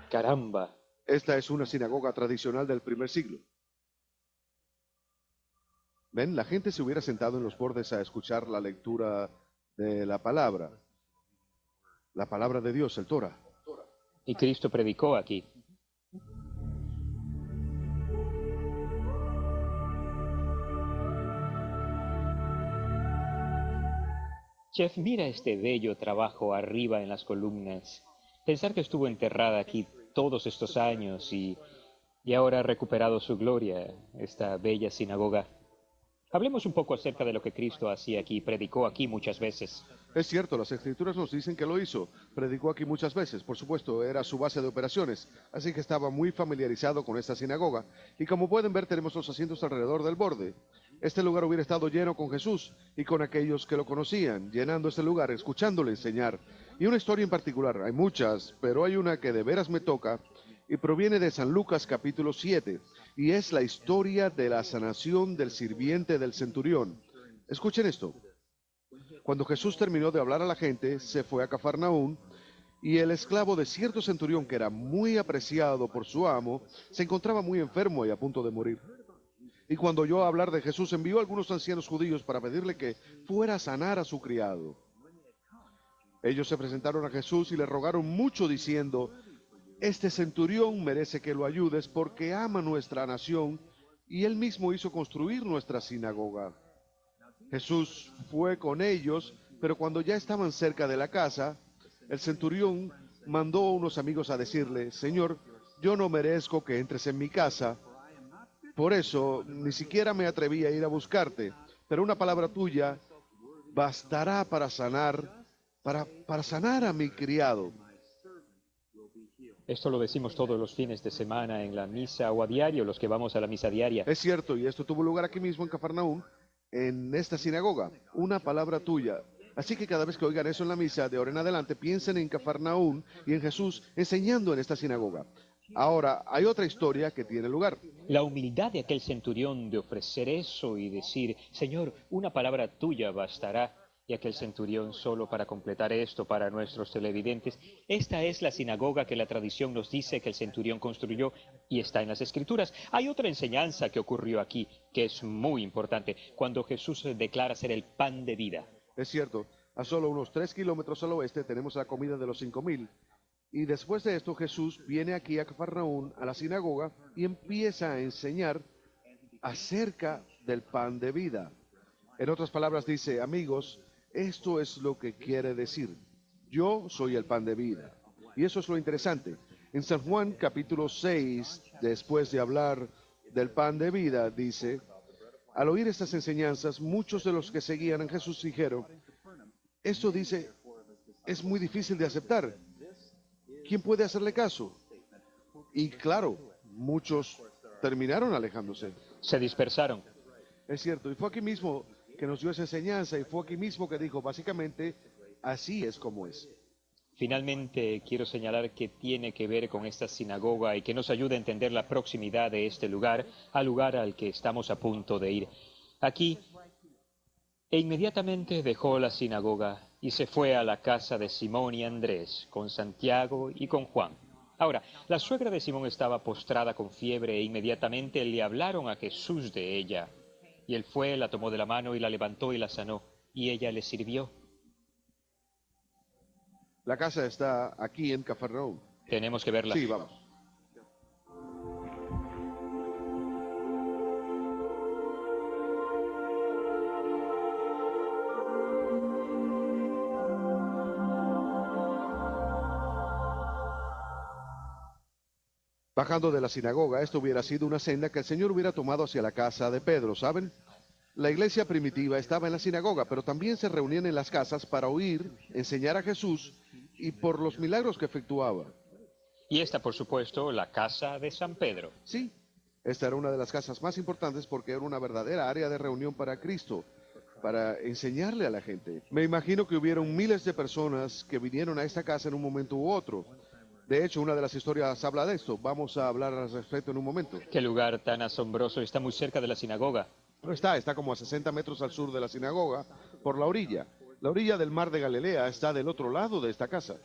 Caramba. Esta es una sinagoga tradicional del primer siglo. ¿Ven? La gente se hubiera sentado en los bordes a escuchar la lectura de la palabra de Dios, el Torah. Y Cristo predicó aquí. Chef, mira este bello trabajo arriba en las columnas. Pensar que estuvo enterrada aquí todos estos años y ahora ha recuperado su gloria, esta bella sinagoga. Hablemos un poco acerca de lo que Cristo hacía aquí, predicó aquí muchas veces. Es cierto, las escrituras nos dicen que lo hizo. Predicó aquí muchas veces, por supuesto, era su base de operaciones, así que estaba muy familiarizado con esta sinagoga. Y como pueden ver, tenemos los asientos alrededor del borde. Este lugar hubiera estado lleno con Jesús y con aquellos que lo conocían, llenando este lugar, escuchándole enseñar. Y una historia en particular, hay muchas, pero hay una que de veras me toca y proviene de San Lucas capítulo 7, y es la historia de la sanación del sirviente del centurión. Escuchen esto. Cuando Jesús terminó de hablar a la gente, se fue a Cafarnaún, y el esclavo de cierto centurión, que era muy apreciado por su amo, se encontraba muy enfermo y a punto de morir. Y cuando oyó hablar de Jesús, envió a algunos ancianos judíos para pedirle que fuera a sanar a su criado. Ellos se presentaron a Jesús y le rogaron mucho diciendo: este centurión merece que lo ayudes porque ama nuestra nación y él mismo hizo construir nuestra sinagoga. Jesús fue con ellos, pero cuando ya estaban cerca de la casa, el centurión mandó a unos amigos a decirle: Señor, yo no merezco que entres en mi casa, por eso ni siquiera me atreví a ir a buscarte, pero una palabra tuya bastará para sanar a mi criado. Esto lo decimos todos los fines de semana en la misa o a diario, los que vamos a la misa diaria. Es cierto, y esto tuvo lugar aquí mismo en Cafarnaún, en esta sinagoga, una palabra tuya. Así que cada vez que oigan eso en la misa, de ahora en adelante, piensen en Cafarnaún y en Jesús enseñando en esta sinagoga. Ahora, hay otra historia que tiene lugar. La humildad de aquel centurión de ofrecer eso y decir: Señor, una palabra tuya bastará. Y aquel centurión, solo para completar esto para nuestros televidentes, esta es la sinagoga que la tradición nos dice que el centurión construyó y está en las Escrituras. Hay otra enseñanza que ocurrió aquí, que es muy importante, cuando Jesús declara ser el pan de vida. Es cierto, a solo unos 3 kilómetros al oeste tenemos la comida de los 5,000. Y después de esto Jesús viene aquí a Cafarnaún, a la sinagoga, y empieza a enseñar acerca del pan de vida. En otras palabras dice: amigos, esto es lo que quiere decir: yo soy el pan de vida. Y eso es lo interesante. En San Juan capítulo 6, después de hablar del pan de vida, dice: al oír estas enseñanzas, muchos de los que seguían a Jesús dijeron: esto dice, es muy difícil de aceptar. ¿Quién puede hacerle caso? Y claro, muchos terminaron alejándose. Se dispersaron. Es cierto, y fue aquí mismo que nos dio esa enseñanza, y fue aquí mismo que dijo, básicamente, así es como es. Finalmente, quiero señalar que tiene que ver con esta sinagoga y que nos ayuda a entender la proximidad de este lugar al lugar al que estamos a punto de ir. Aquí, e inmediatamente dejó la sinagoga y se fue a la casa de Simón y Andrés, con Santiago y con Juan. Ahora, la suegra de Simón estaba postrada con fiebre e inmediatamente le hablaron a Jesús de ella. Y él fue, la tomó de la mano y la levantó y la sanó, y ella le sirvió. La casa está aquí en Cafarnaún. Tenemos que verla. Sí, vamos. Bajando de la sinagoga, esto hubiera sido una senda que el Señor hubiera tomado hacia la casa de Pedro, ¿saben? La iglesia primitiva estaba en la sinagoga, pero también se reunían en las casas para oír, enseñar a Jesús y por los milagros que efectuaba. Y esta, por supuesto, la casa de San Pedro. Sí, esta era una de las casas más importantes porque era una verdadera área de reunión para Cristo, para enseñarle a la gente. Me imagino que hubieron miles de personas que vinieron a esta casa en un momento u otro. De hecho, una de las historias habla de esto. Vamos a hablar al respecto en un momento. Qué lugar tan asombroso, está muy cerca de la sinagoga. No está como a 60 metros al sur de la sinagoga, por la orilla. La orilla del mar de Galilea está del otro lado de esta casa.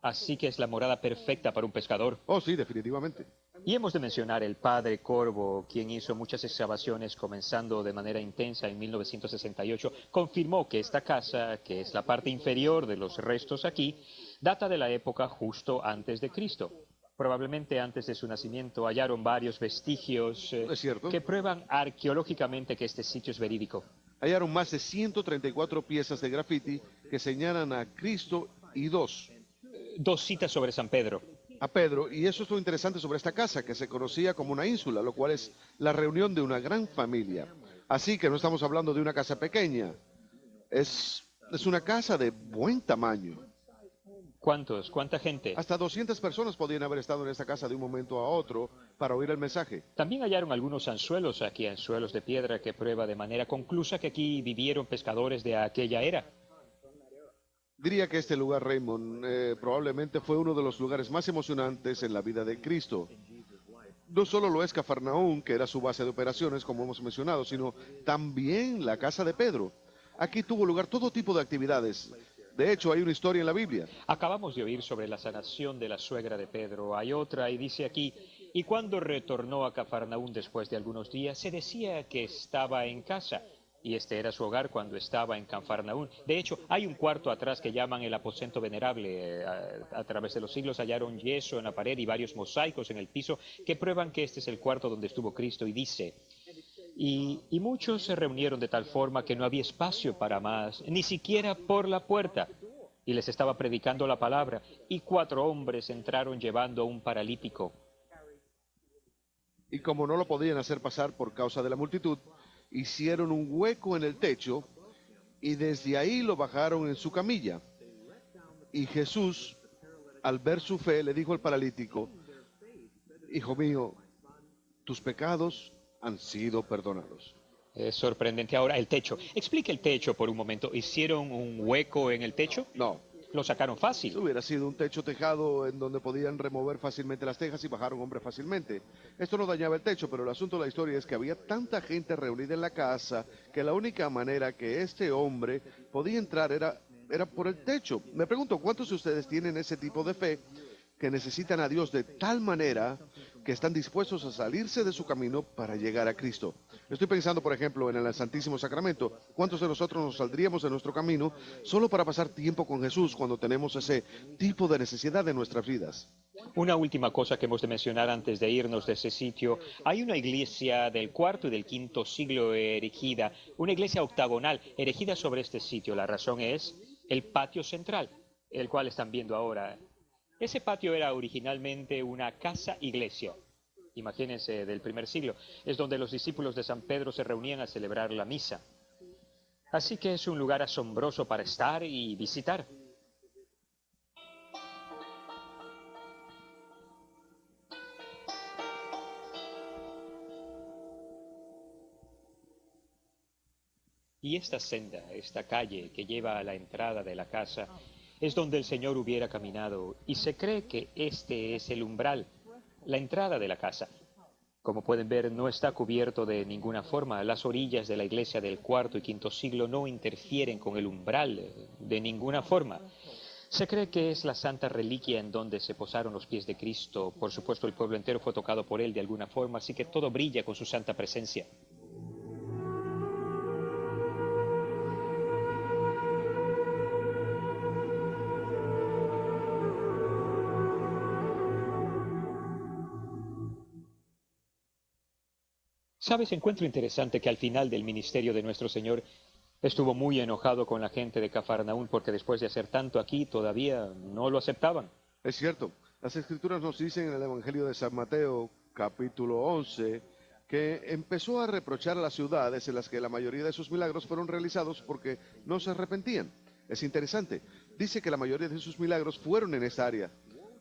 Así que es la morada perfecta para un pescador. Oh, sí, definitivamente. Y hemos de mencionar el padre Corvo, quien hizo muchas excavaciones comenzando de manera intensa en 1968, confirmó que esta casa, que es la parte inferior de los restos aquí, data de la época justo antes de Cristo. Probablemente antes de su nacimiento hallaron varios vestigios Es cierto. que prueban arqueológicamente que este sitio es verídico. Hallaron más de 134 piezas de grafiti que señalan a Cristo y Dos citas sobre San Pedro. a Pedro, y eso es lo interesante sobre esta casa, que se conocía como una ínsula, lo cual es la reunión de una gran familia. Así que no estamos hablando de una casa pequeña, es una casa de buen tamaño. ¿Cuántos? ¿Cuánta gente? Hasta 200 personas podían haber estado en esta casa de un momento a otro para oír el mensaje. También hallaron algunos anzuelos aquí, anzuelos de piedra, que prueba de manera conclusa que aquí vivieron pescadores de aquella era. Diría que este lugar, Raymond, probablemente fue uno de los lugares más emocionantes en la vida de Cristo. No solo lo es Cafarnaún, que era su base de operaciones, como hemos mencionado, sino también la casa de Pedro. Aquí tuvo lugar todo tipo de actividades. De hecho, hay una historia en la Biblia. Acabamos de oír sobre la sanación de la suegra de Pedro. Hay otra y dice aquí, y cuando retornó a Cafarnaún después de algunos días, se decía que estaba en casa. Y este era su hogar cuando estaba en Cafarnaún. De hecho, hay un cuarto atrás que llaman el aposento venerable. A través de los siglos hallaron yeso en la pared y varios mosaicos en el piso que prueban que este es el cuarto donde estuvo Cristo. Y dice, y muchos se reunieron de tal forma que no había espacio para más, ni siquiera por la puerta. Y les estaba predicando la palabra. Y 4 hombres entraron llevando a un paralítico. Y como no lo podían hacer pasar por causa de la multitud, hicieron un hueco en el techo y desde ahí lo bajaron en su camilla. Y Jesús, al ver su fe, le dijo al paralítico, hijo mío, tus pecados han sido perdonados. Es sorprendente. Ahora, el techo. Explique el techo por un momento. ¿Hicieron un hueco en el techo? No, Lo sacaron eso fácil. hubiera sido un techo tejado en donde podían remover fácilmente las tejas y bajar un hombre fácilmente. Esto no dañaba el techo, pero el asunto de la historia es que había tanta gente reunida en la casa que la única manera que este hombre podía entrar era por el techo. Me pregunto, ¿cuántos de ustedes tienen ese tipo de fe que necesitan a Dios de tal manera que están dispuestos a salirse de su camino para llegar a Cristo? Estoy pensando, por ejemplo, en el Santísimo Sacramento. ¿Cuántos de nosotros nos saldríamos de nuestro camino solo para pasar tiempo con Jesús cuando tenemos ese tipo de necesidad en nuestras vidas? Una última cosa que hemos de mencionar antes de irnos de ese sitio. Hay una iglesia del cuarto y del quinto siglo erigida, una iglesia octagonal erigida sobre este sitio. La razón es el patio central, el cual están viendo ahora. Ese patio era originalmente una casa-iglesia. Imagínense, del primer siglo. Es donde los discípulos de San Pedro se reunían a celebrar la misa. Así que es un lugar asombroso para estar y visitar. Y esta senda, esta calle que lleva a la entrada de la casa, es donde el Señor hubiera caminado, y se cree que este es el umbral, la entrada de la casa. Como pueden ver, no está cubierto de ninguna forma. Las orillas de la iglesia del cuarto y quinto siglo no interfieren con el umbral de ninguna forma. Se cree que es la santa reliquia en donde se posaron los pies de Cristo. Por supuesto, el pueblo entero fue tocado por él de alguna forma, así que todo brilla con su santa presencia. ¿Sabes? Encuentro interesante que al final del ministerio de nuestro Señor estuvo muy enojado con la gente de Cafarnaún porque después de hacer tanto aquí todavía no lo aceptaban. Es cierto, las escrituras nos dicen en el Evangelio de San Mateo, capítulo 11, que empezó a reprochar a las ciudades en las que la mayoría de sus milagros fueron realizados porque no se arrepentían. Es interesante, dice que la mayoría de sus milagros fueron en esta área.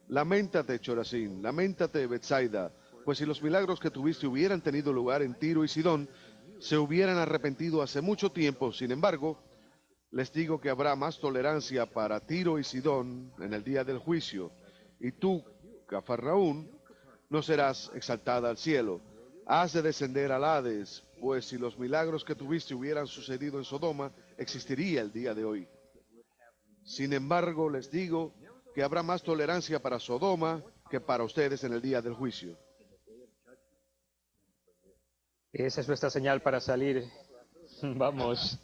Lamentate, Chorazín, lamentate, Betsaida, pues si los milagros que tuviste hubieran tenido lugar en Tiro y Sidón, se hubieran arrepentido hace mucho tiempo. Sin embargo, les digo que habrá más tolerancia para Tiro y Sidón en el día del juicio. Y tú, Cafarnaún, no serás exaltada al cielo. Has de descender al Hades, pues si los milagros que tuviste hubieran sucedido en Sodoma, existiría el día de hoy. Sin embargo, les digo que habrá más tolerancia para Sodoma que para ustedes en el día del juicio. Esa es nuestra señal para salir. Vamos.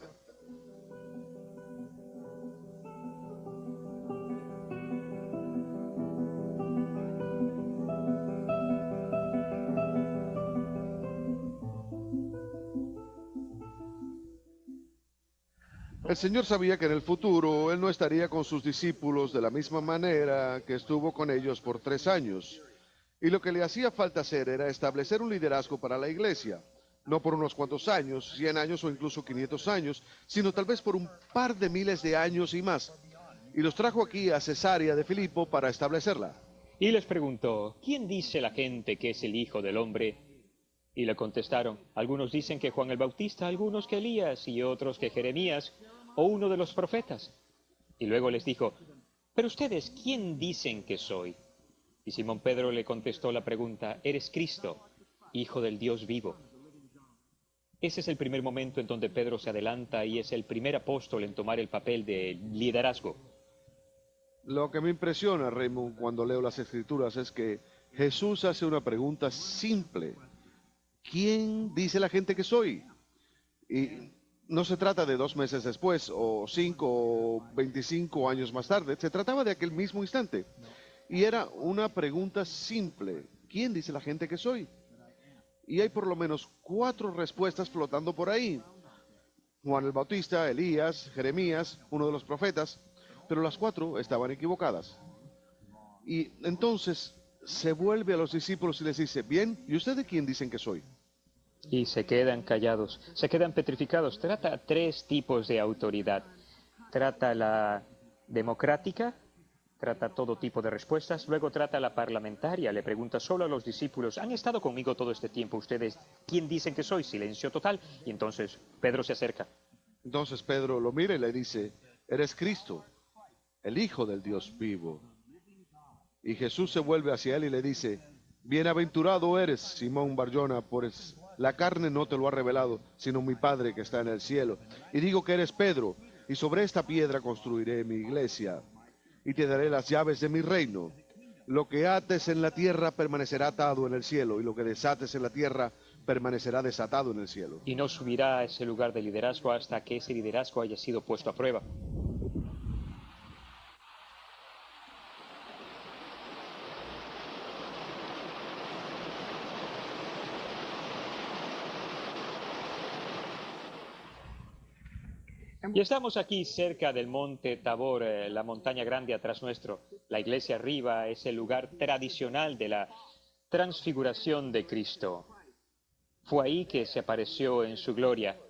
El Señor sabía que en el futuro Él no estaría con sus discípulos de la misma manera que estuvo con ellos por 3 años. Y lo que le hacía falta hacer era establecer un liderazgo para la iglesia, no por unos cuantos años, 100 años o incluso 500 años, sino tal vez por un par de miles de años y más. Y los trajo aquí a Cesarea de Filipo para establecerla. Y les preguntó, ¿quién dice la gente que es el Hijo del Hombre? Y le contestaron, algunos dicen que Juan el Bautista, algunos que Elías y otros que Jeremías o uno de los profetas. Y luego les dijo, ¿pero ustedes quién dicen que soy? Y Simón Pedro le contestó la pregunta, eres Cristo, Hijo del Dios vivo. Ese es el primer momento en donde Pedro se adelanta y es el primer apóstol en tomar el papel de liderazgo. Lo que me impresiona, Raymond, cuando leo las Escrituras es que Jesús hace una pregunta simple. ¿Quién dice la gente que soy? Y no se trata de 2 meses después, o 5, o 25 años más tarde. Se trataba de aquel mismo instante. Y era una pregunta simple. ¿Quién dice la gente que soy? Y hay por lo menos 4 respuestas flotando por ahí. Juan el Bautista, Elías, Jeremías, uno de los profetas, pero las 4 estaban equivocadas. Y entonces se vuelve a los discípulos y les dice, bien, ¿y ustedes quién dicen que soy? Y se quedan callados, se quedan petrificados. Trata 3 tipos de autoridad. Trata la democrática, trata todo tipo de respuestas, luego trata la parlamentaria, le pregunta solo a los discípulos, ¿han estado conmigo todo este tiempo ustedes? ¿Quién dicen que soy? Silencio total. Y entonces Pedro se acerca. Entonces Pedro lo mira y le dice, eres Cristo, el Hijo del Dios vivo. Y Jesús se vuelve hacia él y le dice, bienaventurado eres, Simón Barjona, pues la carne no te lo ha revelado, sino mi Padre que está en el cielo. Y digo que eres Pedro, y sobre esta piedra construiré mi iglesia, y te daré las llaves de mi reino. Lo que ates en la tierra permanecerá atado en el cielo, y lo que desates en la tierra permanecerá desatado en el cielo. Y no subirá a ese lugar de liderazgo hasta que ese liderazgo haya sido puesto a prueba. Y estamos aquí cerca del monte Tabor, la montaña grande atrás nuestro. La iglesia arriba es el lugar tradicional de la transfiguración de Cristo. Fue ahí que se apareció en su gloria.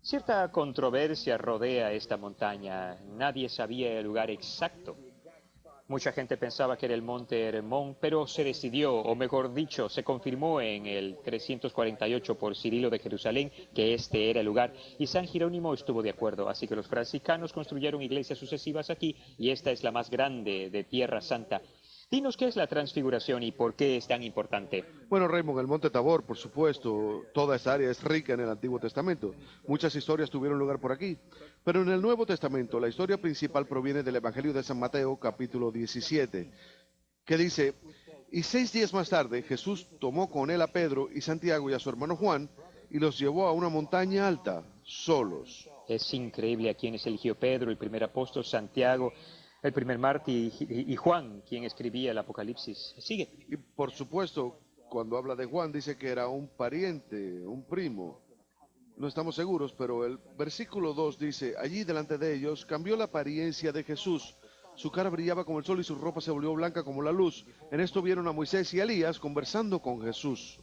Cierta controversia rodea esta montaña. Nadie sabía el lugar exacto. Mucha gente pensaba que era el monte Hermón, pero se decidió, o mejor dicho, se confirmó en el 348 por Cirilo de Jerusalén que este era el lugar, y San Jerónimo estuvo de acuerdo, así que los franciscanos construyeron iglesias sucesivas aquí, y esta es la más grande de Tierra Santa. Dinos qué es la transfiguración y por qué es tan importante. Bueno, Raymond, el Monte Tabor, por supuesto, toda esta área es rica en el Antiguo Testamento. Muchas historias tuvieron lugar por aquí. Pero en el Nuevo Testamento, la historia principal proviene del Evangelio de San Mateo, capítulo 17, que dice, y 6 días más tarde, Jesús tomó con él a Pedro y Santiago y a su hermano Juan, y los llevó a una montaña alta, solos. Es increíble a quienes eligió Pedro, el primer apóstol, Santiago, el primer mártir, y Juan, quien escribía el Apocalipsis. Sigue. Y por supuesto, cuando habla de Juan, dice que era un pariente, un primo. No estamos seguros, pero el versículo 2 dice, allí delante de ellos cambió la apariencia de Jesús. Su cara brillaba como el sol y su ropa se volvió blanca como la luz. En esto vieron a Moisés y a Elías conversando con Jesús.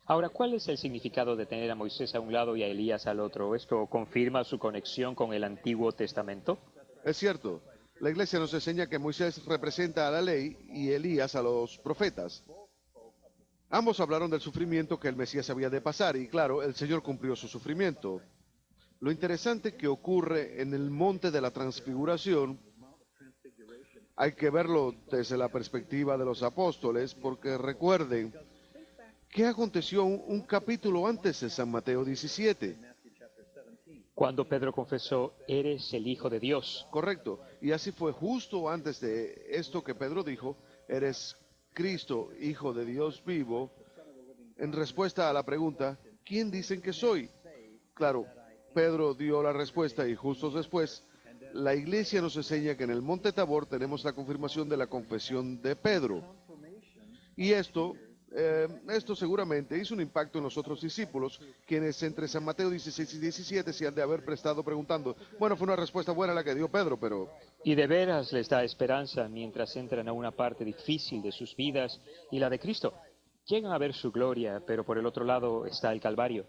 Ahora, ¿cuál es el significado de tener a Moisés a un lado y a Elías al otro? ¿Esto confirma su conexión con el Antiguo Testamento? Es cierto, la iglesia nos enseña que Moisés representa a la ley y Elías a los profetas. Ambos hablaron del sufrimiento que el Mesías había de pasar y claro, el Señor cumplió su sufrimiento. Lo interesante que ocurre en el monte de la transfiguración hay que verlo desde la perspectiva de los apóstoles, porque recuerden, ¿qué aconteció un capítulo antes de San Mateo 17? Cuando Pedro confesó, eres el Hijo de Dios. Correcto. Y así fue justo antes de esto que Pedro dijo, eres Cristo, Hijo de Dios vivo, en respuesta a la pregunta, ¿quién dicen que soy? Claro, Pedro dio la respuesta y justo después, la iglesia nos enseña que en el Monte Tabor tenemos la confirmación de la confesión de Pedro. Y esto seguramente hizo un impacto en los otros discípulos, quienes entre San Mateo 16 y 17 se han de haber prestado preguntando, bueno, fue una respuesta buena la que dio Pedro, pero Y de veras les da esperanza mientras entran a una parte difícil de sus vidas y la de Cristo. Llegan a ver su gloria, pero por el otro lado está el Calvario.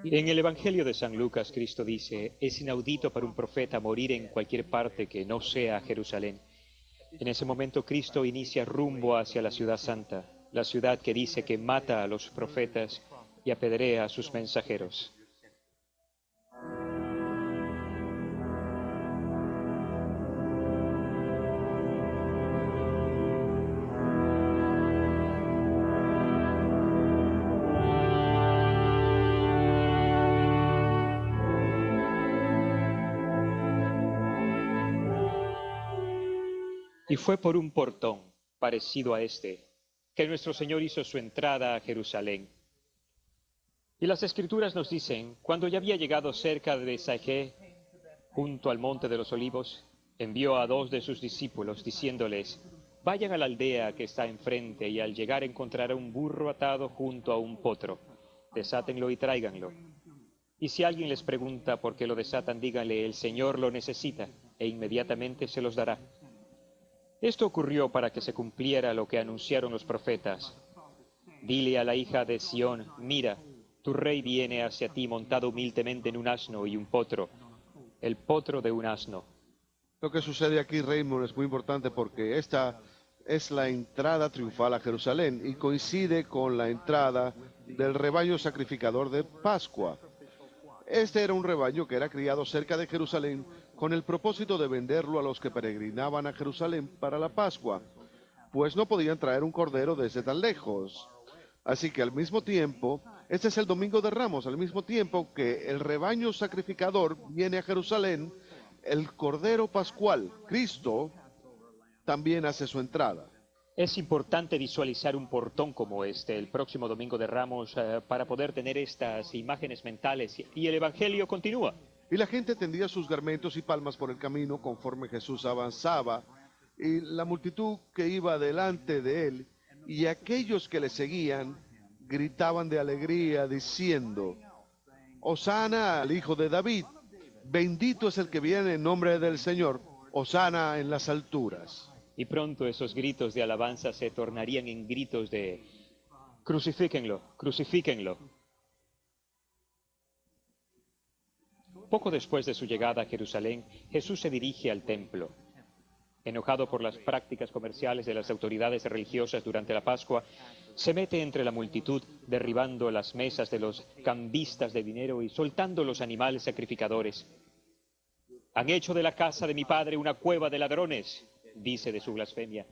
En el Evangelio de San Lucas, Cristo dice, es inaudito para un profeta morir en cualquier parte que no sea Jerusalén. En ese momento Cristo inicia rumbo hacia la ciudad santa, la ciudad que dice que mata a los profetas y apedrea a sus mensajeros. Y fue por un portón parecido a este que nuestro Señor hizo su entrada a Jerusalén. Y las Escrituras nos dicen, cuando ya había llegado cerca de Betfagé, junto al monte de los olivos, envió a 2 de sus discípulos, diciéndoles, vayan a la aldea que está enfrente, y al llegar encontrarán un burro atado junto a un potro. Desátenlo y tráiganlo. Y si alguien les pregunta por qué lo desatan, díganle, el Señor lo necesita, e inmediatamente se los dará. Esto ocurrió para que se cumpliera lo que anunciaron los profetas. Dile a la hija de Sión, mira, tu rey viene hacia ti montado humildemente en un asno y un potro, el potro de un asno. lo que sucede aquí, Raymond, es muy importante porque esta es la entrada triunfal a Jerusalén y coincide con la entrada del rebaño sacrificador de Pascua. Este era un rebaño que era criado cerca de Jerusalén con el propósito de venderlo a los que peregrinaban a Jerusalén para la Pascua, pues no podían traer un cordero desde tan lejos. Así que al mismo tiempo, este es el Domingo de Ramos, al mismo tiempo que el rebaño sacrificador viene a Jerusalén, el Cordero Pascual, Cristo, también hace su entrada. Es importante visualizar un portón como este el próximo Domingo de Ramos para poder tener estas imágenes mentales. Y el Evangelio continúa. Y la gente tendía sus garmentos y palmas por el camino conforme Jesús avanzaba, y la multitud que iba delante de él y aquellos que le seguían gritaban de alegría diciendo, Hosana al Hijo de David, bendito es el que viene en nombre del Señor, Hosana en las alturas. Y pronto esos gritos de alabanza se tornarían en gritos de crucifíquenlo, crucifíquenlo. Poco después de su llegada a Jerusalén, Jesús se dirige al templo. Enojado por las prácticas comerciales de las autoridades religiosas durante la Pascua, se mete entre la multitud, derribando las mesas de los cambistas de dinero y soltando los animales sacrificadores. Han hecho de la casa de mi padre una cueva de ladrones, dice de su blasfemia.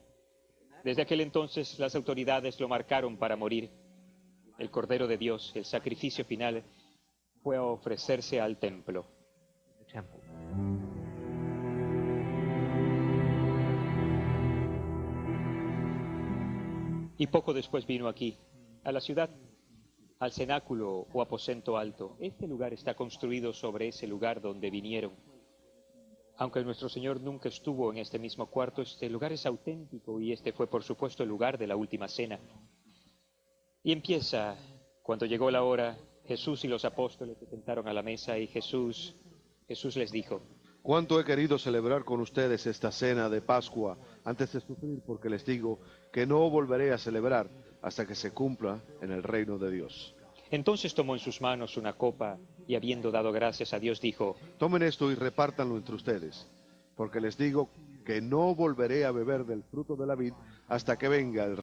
Desde aquel entonces las autoridades lo marcaron para morir. El Cordero de Dios, el sacrificio final, fue a ofrecerse al templo. Y poco después vino aquí, a la ciudad, al cenáculo o aposento alto. Este lugar está construido sobre ese lugar donde vinieron. Aunque nuestro Señor nunca estuvo en este mismo cuarto, este lugar es auténtico y este fue, por supuesto, el lugar de la última cena. Y empieza, cuando llegó la hora, Jesús y los apóstoles se sentaron a la mesa y Jesús les dijo, Cuánto he querido celebrar con ustedes esta cena de Pascua antes de sufrir, porque les digo que no volveré a celebrar hasta que se cumpla en el reino de Dios. Entonces tomó en sus manos una copa y habiendo dado gracias a Dios dijo: Tomen esto y repártanlo entre ustedes, porque les digo que no volveré a beber del fruto de la vid hasta que venga el